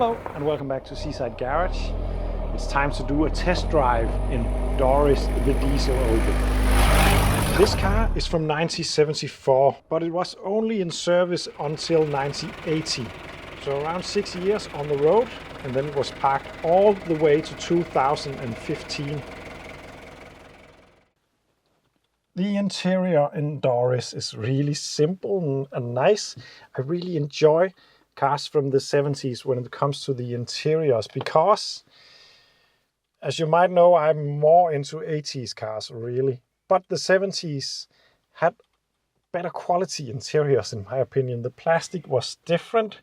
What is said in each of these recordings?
Hello and welcome back to Seaside Garage. It's time to do a test drive in Dorris, the diesel Opel. This car is from 1974, but it was only in service until 1980. So around 6 years on the road, and then it was parked all the way to 2015. The interior in Dorris is really simple and nice. I really enjoy cars from the 70s when it comes to the interiors because, as you might know, I'm more into 80s cars really. But the 70s had better quality interiors in my opinion. The plastic was different.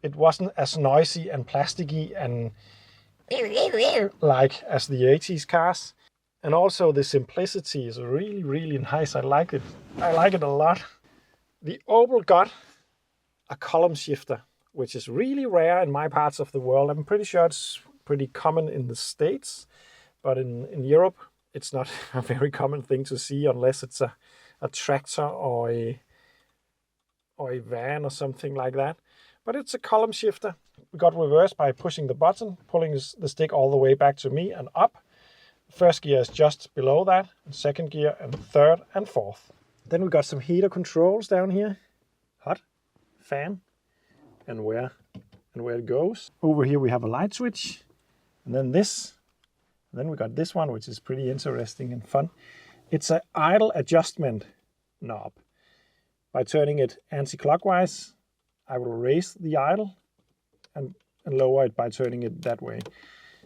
It wasn't as noisy and plasticky and like as the 80s cars. And also the simplicity is really, really nice. I like it. I like it a lot. The Opel got a column shifter, which is really rare in my parts of the world. I'm pretty sure it's pretty common in the States, but in Europe, it's not a very common thing to see unless it's a tractor or a van or something like that. But it's a column shifter. We got reversed by pushing the button, pulling the stick all the way back to me and up. First gear is just below that, and second gear and third and fourth. Then we got some heater controls down here. Hot, fan, and where it goes. Over here we have a light switch, and then this. And then we got this one, which is pretty interesting and fun. It's an idle adjustment knob. By turning it anti-clockwise, I will raise the idle and lower it by turning it that way.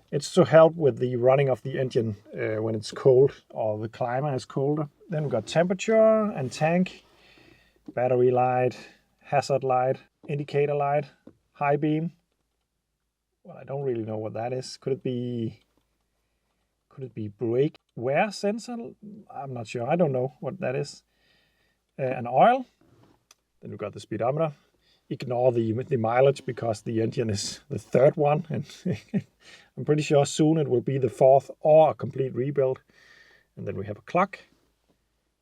It's to help with the running of the engine when it's cold or the climate is colder. Then we've got temperature and tank, battery light, hazard light, indicator light, high beam. Well, I don't really know what that is. Could it be brake wear sensor? I'm not sure. I don't know what that is. An oil. Then we've got the speedometer. Ignore the mileage because the engine is the third one, and I'm pretty sure soon it will be the fourth or a complete rebuild. And then we have a clock.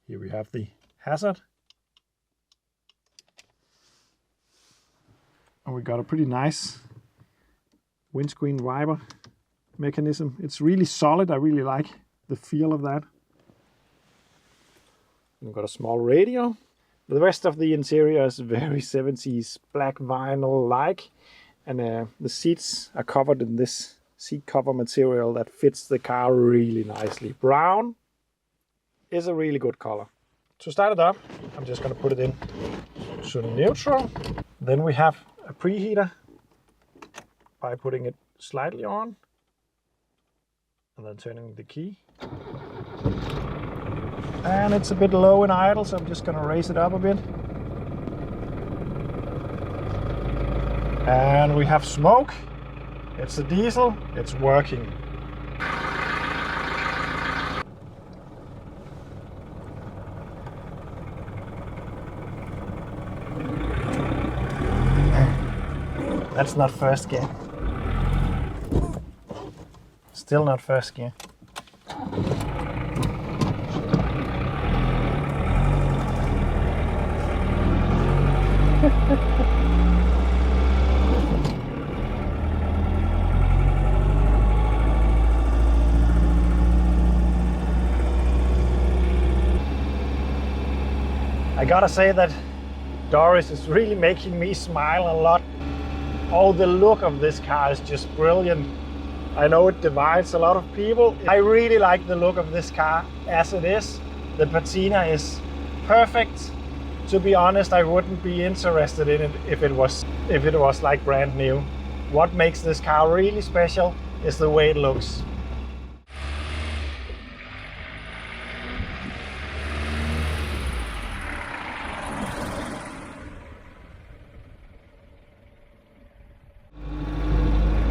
Here we have the hazard. And we got a pretty nice windscreen wiper mechanism. It's really solid. I really like the feel of that. And we've got a small radio. The rest of the interior is very 70s black vinyl-like, and the seats are covered in this seat cover material that fits the car really nicely. Brown is a really good color. To start it up, I'm just going to put it in to neutral. Then we have a preheater by putting it slightly on and then turning the key. And it's a bit low in idle, so I'm just going to raise it up a bit. And we have smoke. It's a diesel. It's working. That's not first gear. Still not first gear. I gotta say that Dorris is really making me smile a lot. Oh, the look of this car is just brilliant. I know it divides a lot of people. I really like the look of this car as it is. The patina is perfect. To be honest, I wouldn't be interested in it if it was like brand new. What makes this car really special is the way it looks.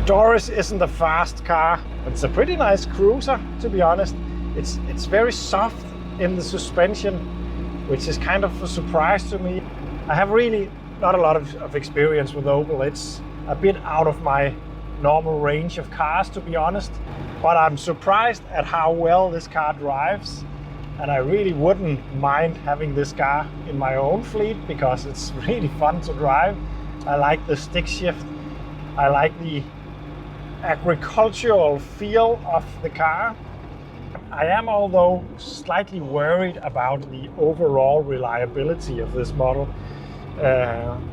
Dorris isn't a fast car, but it's a pretty nice cruiser, to be honest. It's very soft in the suspension, which is kind of a surprise to me. I have really not a lot of experience with Opel. It's a bit out of my normal range of cars, to be honest. But I'm surprised at how well this car drives. And I really wouldn't mind having this car in my own fleet because it's really fun to drive. I like the stick shift. I like the agricultural feel of the car. I am, although, slightly worried about the overall reliability of this model.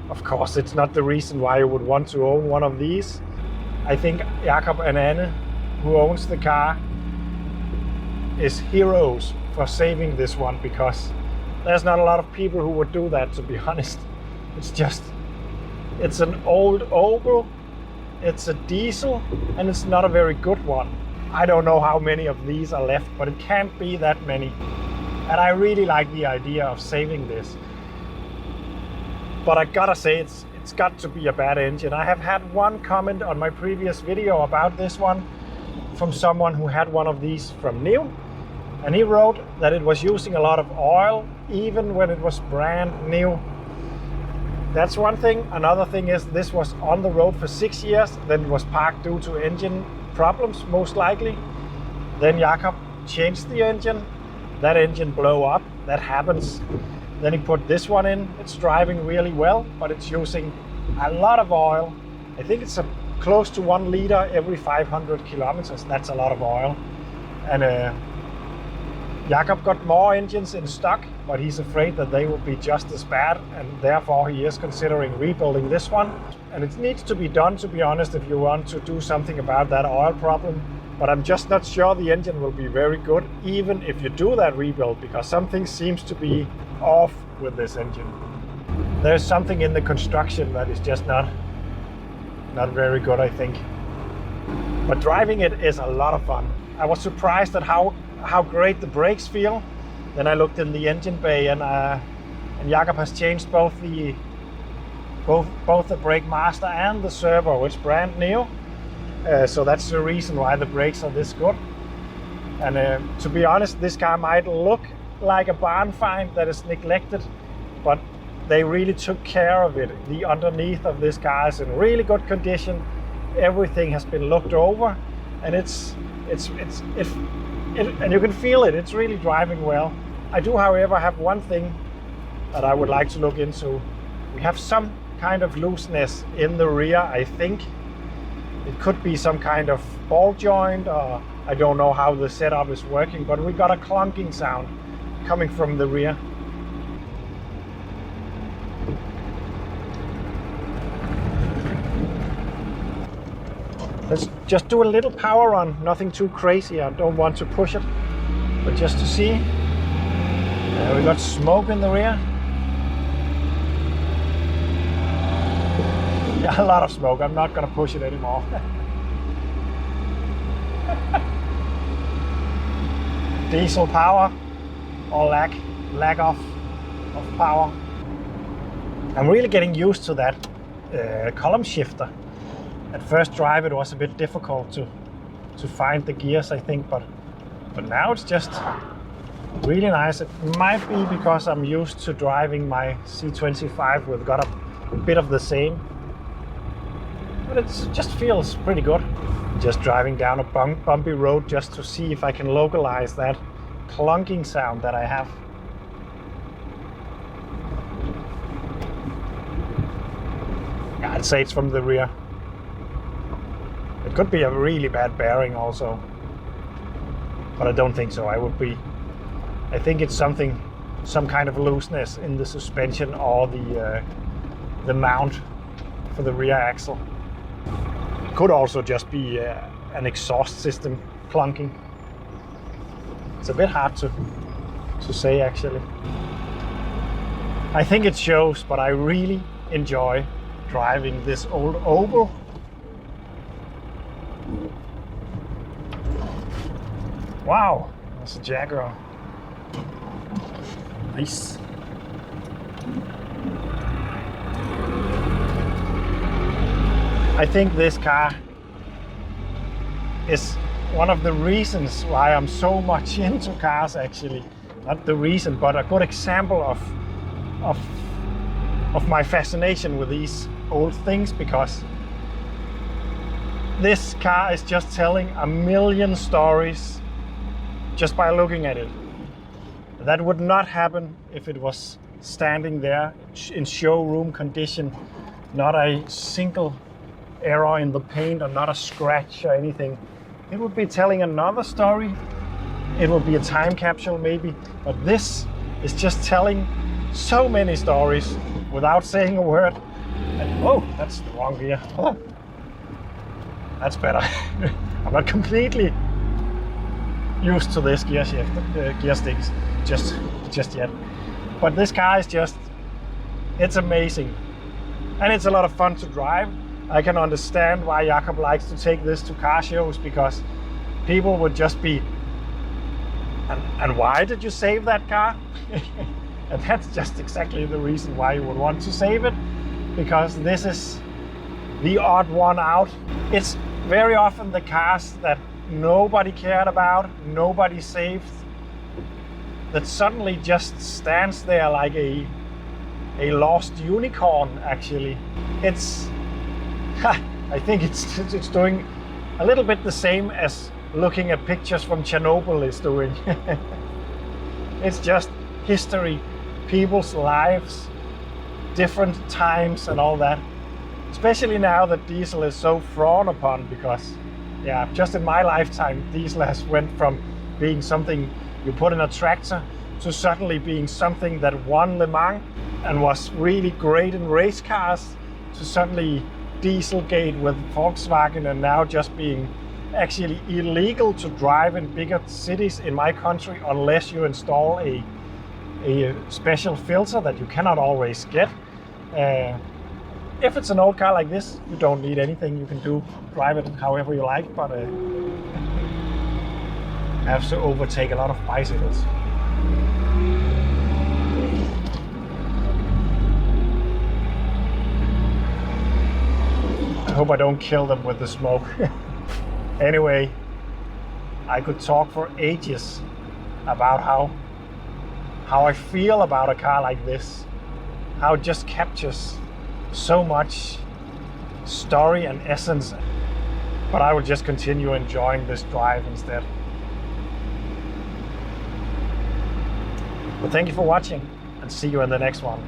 Of course, it's not the reason why you would want to own one of these. I think Jakob and Anne, who owns the car, is heroes for saving this one, because there's not a lot of people who would do that, to be honest. It's an old Opel, it's a diesel, and it's not a very good one. I don't know how many of these are left, but it can't be that many. And I really like the idea of saving this. But I gotta say, it's got to be a bad engine. I have had one comment on my previous video about this one from someone who had one of these from new. And he wrote that it was using a lot of oil, even when it was brand new. That's one thing. Another thing is this was on the road for 6 years, then it was parked due to engine problems, most likely. Then Jakob changed the engine. That engine blew up. That happens. Then he put this one in. It's driving really well, but it's using a lot of oil. I think it's close to 1 liter every 500 kilometers. That's a lot of oil. And Jakob got more engines in stock, but he's afraid that they will be just as bad, and therefore he is considering rebuilding this one. And it needs to be done, to be honest, if you want to do something about that oil problem. But I'm just not sure the engine will be very good, even if you do that rebuild, because something seems to be off with this engine. There's something in the construction that is just not very good, I think. But driving it is a lot of fun. I was surprised at how great the brakes feel. Then I looked in the engine bay, and Jakob has changed both the brake master and the servo. It's brand new, so that's the reason why the brakes are this good. And to be honest, this car might look like a barn find that is neglected, but they really took care of it. The underneath of this car is in really good condition. Everything has been looked over, and and you can feel it. It's really driving well. I do, however, have one thing that I would like to look into. We have some kind of looseness in the rear, I think. It could be some kind of ball joint, or I don't know how the setup is working, but we got a clunking sound coming from the rear. Let's just do a little power on, nothing too crazy. I don't want to push it, but just to see. We got smoke in the rear. Yeah, a lot of smoke. I'm not gonna push it anymore. Diesel power, or lack of power. I'm really getting used to that column shifter. At first drive it was a bit difficult to find the gears, I think, but now it's just really nice. It might be because I'm used to driving my C25 with got a bit of the same, but it just feels pretty good. Just driving down a bumpy road just to see if I can localize that clunking sound that I have. Yeah, I'd say it's from the rear. It could be a really bad bearing also, but I don't think so. I think it's some kind of looseness in the suspension or the mount for the rear axle. Could also just be an exhaust system clunking. It's a bit hard to say, actually. I think it shows, but I really enjoy driving this old Opel. Wow, that's a Jaguar. Nice. I think this car is one of the reasons why I'm so much into cars, actually. Not the reason, but a good example of my fascination with these old things, because this car is just telling a million stories just by looking at it. That would not happen if it was standing there in showroom condition. Not a single error in the paint or not a scratch or anything. It would be telling another story. It will be a time capsule maybe, but this is just telling so many stories without saying a word. And, oh, that's the wrong gear. Oh, that's better. I'm not completely used to this gear shift, gear sticks just yet. But this car is just, it's amazing. And it's a lot of fun to drive. I can understand why Jakob likes to take this to car shows, because people would just be, and why did you save that car? And that's just exactly the reason why you would want to save it, because this is the odd one out. It's very often the cars that nobody cared about, nobody saved, that suddenly just stands there like a lost unicorn. Actually, it's I think it's doing a little bit the same as looking at pictures from Chernobyl is doing. It's just history, people's lives, different times and all that. Especially now that diesel is so frowned upon, because yeah, just in my lifetime, diesel has went from being something you put in a tractor to suddenly being something that won Le Mans and was really great in race cars, to suddenly Dieselgate with Volkswagen, and now just being actually illegal to drive in bigger cities in my country unless you install a special filter that you cannot always get. If it's an old car like this, you don't need anything. You can drive it however you like, but have to overtake a lot of bicycles. I hope I don't kill them with the smoke. Anyway, I could talk for ages about how I feel about a car like this, how it just captures so much story and essence, but I will just continue enjoying this drive instead. But thank you for watching, and see you in the next one.